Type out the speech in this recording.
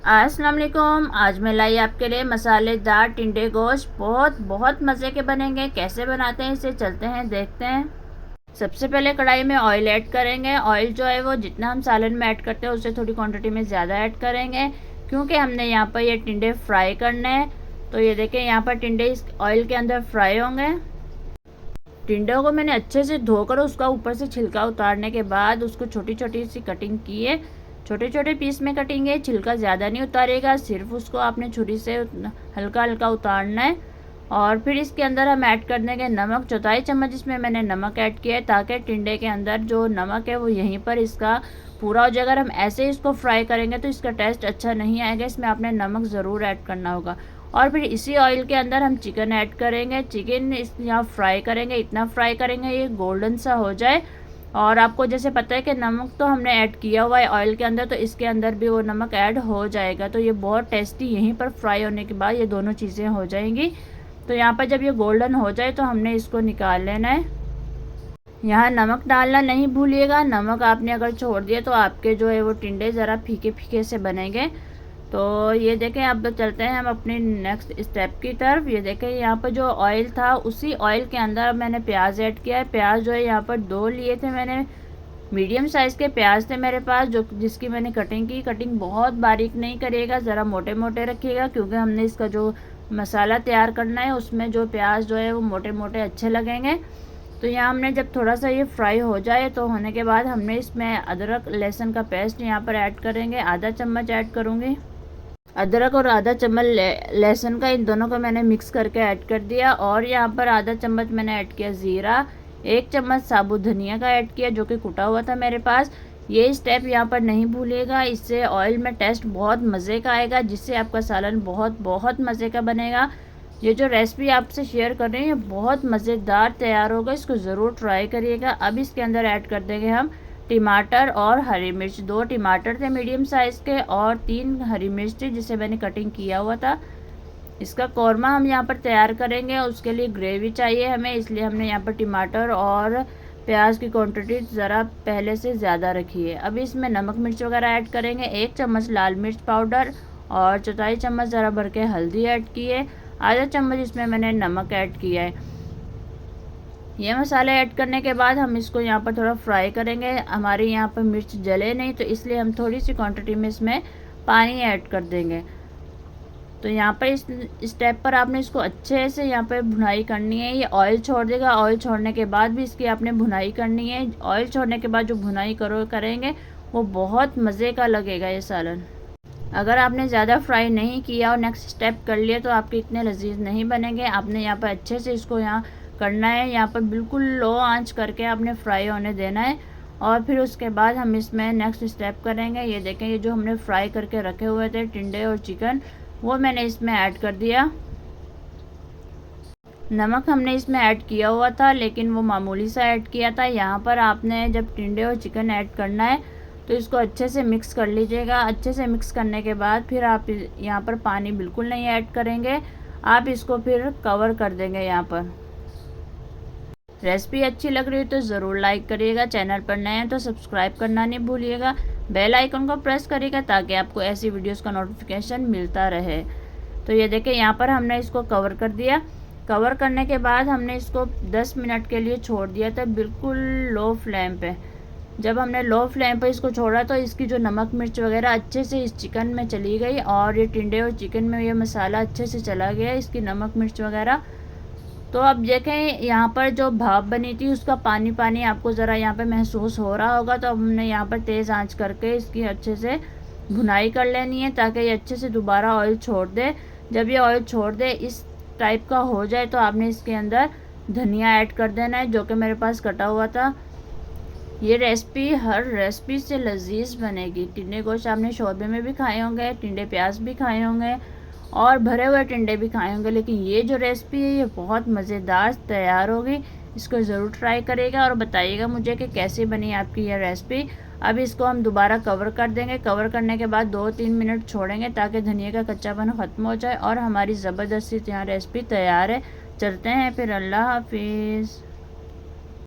अस्सलाम वालेकुम। आज मैं लाई आपके लिए मसालेदार टिंडे गोश्त बहुत मज़े के बनेंगे। कैसे बनाते हैं इसे चलते हैं देखते हैं। सबसे पहले कढ़ाई में ऑयल ऐड करेंगे। ऑयल जो है वो जितना हम सालन में ऐड करते हैं उससे थोड़ी क्वांटिटी में ज़्यादा ऐड करेंगे, क्योंकि हमने यहाँ पर ये टिंडे फ्राई करने हैं। तो ये देखें, यहाँ पर टिंडे इस ऑयल के अंदर फ्राई होंगे। टिंडों को मैंने अच्छे से धोकर उसका ऊपर से छिलका उतारने के बाद उसको छोटी छोटी सी कटिंग की है। छोटे छोटे पीस में कटेंगे, छिलका ज़्यादा नहीं उतारेगा, सिर्फ उसको आपने छुरी से हल्का हल्का उतारना है। और फिर इसके अंदर हम ऐड कर देंगे नमक। 1/4 चम्मच इसमें मैंने नमक ऐड किया है, ताकि टिंडे के अंदर जो नमक है वो यहीं पर इसका पूरा हो जाए। अगर हम ऐसे ही इसको फ्राई करेंगे तो इसका टेस्ट अच्छा नहीं आएगा, इसमें आपने नमक ज़रूर ऐड करना होगा। और फिर इसी ऑयल के अंदर हम चिकन ऐड करेंगे। चिकन यहाँ फ्राई करेंगे, इतना फ्राई करेंगे ये गोल्डन सा हो जाए। और आपको जैसे पता है कि नमक तो हमने ऐड किया हुआ है ऑयल के अंदर, तो इसके अंदर भी वो नमक ऐड हो जाएगा। तो ये बहुत टेस्टी यहीं पर फ्राई होने के बाद ये दोनों चीज़ें हो जाएंगी। तो यहाँ पर जब ये गोल्डन हो जाए तो हमने इसको निकाल लेना है। यहाँ नमक डालना नहीं भूलिएगा। नमक आपने अगर छोड़ दिया तो आपके जो है वो टिंडे ज़रा फीके फीके से बनेंगे। तो ये देखें, अब चलते हैं हम अपने नेक्स्ट स्टेप की तरफ। ये देखें, यहाँ पर जो ऑयल था उसी ऑयल के अंदर मैंने प्याज ऐड किया है। प्याज जो है यहाँ पर 2 लिए थे मैंने, मीडियम साइज़ के प्याज थे मेरे पास, जो जिसकी मैंने कटिंग की। कटिंग बहुत बारीक नहीं करिएगा, ज़रा मोटे मोटे रखिएगा, क्योंकि हमने इसका जो मसाला तैयार करना है उसमें जो प्याज जो है वो मोटे मोटे अच्छे लगेंगे। तो यहाँ हमने जब थोड़ा सा ये फ्राई हो जाए तो होने के बाद हमने इसमें अदरक लहसुन का पेस्ट यहाँ पर ऐड करेंगे। आधा चम्मच ऐड करूँगी अदरक और आधा चम्मच लहसुन का, इन दोनों को मैंने मिक्स करके ऐड कर दिया। और यहाँ पर आधा चम्मच मैंने ऐड किया ज़ीरा, 1 चम्मच साबुत धनिया का ऐड किया जो कि कुटा हुआ था मेरे पास। ये स्टेप यहाँ पर नहीं भूलिएगा, इससे ऑयल में टेस्ट बहुत मज़े का आएगा, जिससे आपका सालन बहुत मज़े का बनेगा। ये जो रेसिपी आपसे शेयर कर रही हैं बहुत मज़ेदार तैयार होगा, इसको ज़रूर ट्राई करिएगा। अब इसके अंदर ऐड कर देंगे हम टमाटर और हरी मिर्च। 2 टमाटर थे मीडियम साइज़ के और 3 हरी मिर्च थी जिसे मैंने कटिंग किया हुआ था। इसका कौरमा हम यहाँ पर तैयार करेंगे, उसके लिए ग्रेवी चाहिए हमें, इसलिए हमने यहाँ पर टमाटर और प्याज की क्वांटिटी ज़रा पहले से ज़्यादा रखी है। अब इसमें नमक मिर्च वगैरह ऐड करेंगे। 1 चम्मच लाल मिर्च पाउडर और 1/4 चम्मच ज़रा भर के हल्दी ऐड की है। आधा चम्मच इसमें मैंने नमक ऐड किया है। ये मसाले ऐड करने के बाद हम इसको यहाँ पर थोड़ा फ्राई करेंगे। हमारे यहाँ पर मिर्च जले नहीं, तो इसलिए हम थोड़ी सी क्वांटिटी में इसमें पानी ऐड कर देंगे। तो यहाँ पर इस स्टेप पर आपने इसको अच्छे से यहाँ पर भुनाई करनी है। ये ऑयल छोड़ देगा, ऑयल छोड़ने के बाद भी इसकी आपने भुनाई करनी है। ऑयल छोड़ने के बाद जो भुनाई करेंगे वो बहुत मज़े का लगेगा ये सालन। अगर आपने ज़्यादा फ्राई नहीं किया और नेक्स्ट स्टेप कर लिया तो आपके इतने लजीज नहीं बनेंगे। आपने यहाँ पर अच्छे से इसको यहाँ करना है, यहाँ पर बिल्कुल लो आंच करके आपने फ्राई होने देना है। और फिर उसके बाद हम इसमें नेक्स्ट स्टेप करेंगे। ये देखें, ये जो हमने फ्राई करके रखे हुए थे टिंडे और चिकन, वो मैंने इसमें ऐड कर दिया। नमक हमने इसमें ऐड किया हुआ था, लेकिन वो मामूली सा ऐड किया था। यहाँ पर आपने जब टिंडे और चिकन ऐड करना है तो इसको अच्छे से मिक्स कर लीजिएगा। अच्छे से मिक्स करने के बाद फिर आप यहाँ पर पानी बिल्कुल नहीं ऐड करेंगे, आप इसको फिर कवर कर देंगे। यहाँ पर रेसिपी अच्छी लग रही है तो ज़रूर लाइक करिएगा। चैनल पर नए हैं तो सब्सक्राइब करना नहीं भूलिएगा। बेल आइकन को प्रेस करिएगा ताकि आपको ऐसी वीडियोस का नोटिफिकेशन मिलता रहे। तो ये देखिए, यहाँ पर हमने इसको कवर कर दिया। कवर करने के बाद हमने इसको 10 मिनट के लिए छोड़ दिया था बिल्कुल लो फ्लेम पे। जब हमने लो फ्लेम पर इसको छोड़ा तो इसकी जो नमक मिर्च वगैरह अच्छे से इस चिकन में चली गई, और ये टिंडे और चिकन में ये मसाला अच्छे से चला गया, इसकी नमक मिर्च वगैरह। तो अब देखें, यहाँ पर जो भाप बनी थी उसका पानी पानी आपको ज़रा यहाँ पे महसूस हो रहा होगा। तो अब हमने यहाँ पर तेज़ आंच करके इसकी अच्छे से भुनाई कर लेनी है, ताकि ये अच्छे से दोबारा ऑयल छोड़ दे। जब ये ऑयल छोड़ दे, इस टाइप का हो जाए, तो आपने इसके अंदर धनिया ऐड कर देना है, जो कि मेरे पास कटा हुआ था। ये रेसिपी हर रेसिपी से लजीज बनेगी। टिंडे गोश्त आपने शोरबे में भी खाए होंगे, टिंडे प्याज भी खाए होंगे और भरे हुए टिंडे भी खाए होंगे, लेकिन ये जो रेसिपी है ये बहुत मज़ेदार तैयार होगी। इसको ज़रूर ट्राई करिएगा और बताइएगा मुझे कि कैसी बनी आपकी ये रेसिपी। अब इसको हम दोबारा कवर कर देंगे। कवर करने के बाद 2-3 मिनट छोड़ेंगे ताकि धनिया का कच्चापन ख़त्म हो जाए, और हमारी ज़बरदस्ती यहाँ रेसिपी तैयार है। चलते हैं फिर, अल्लाह हाफिज़।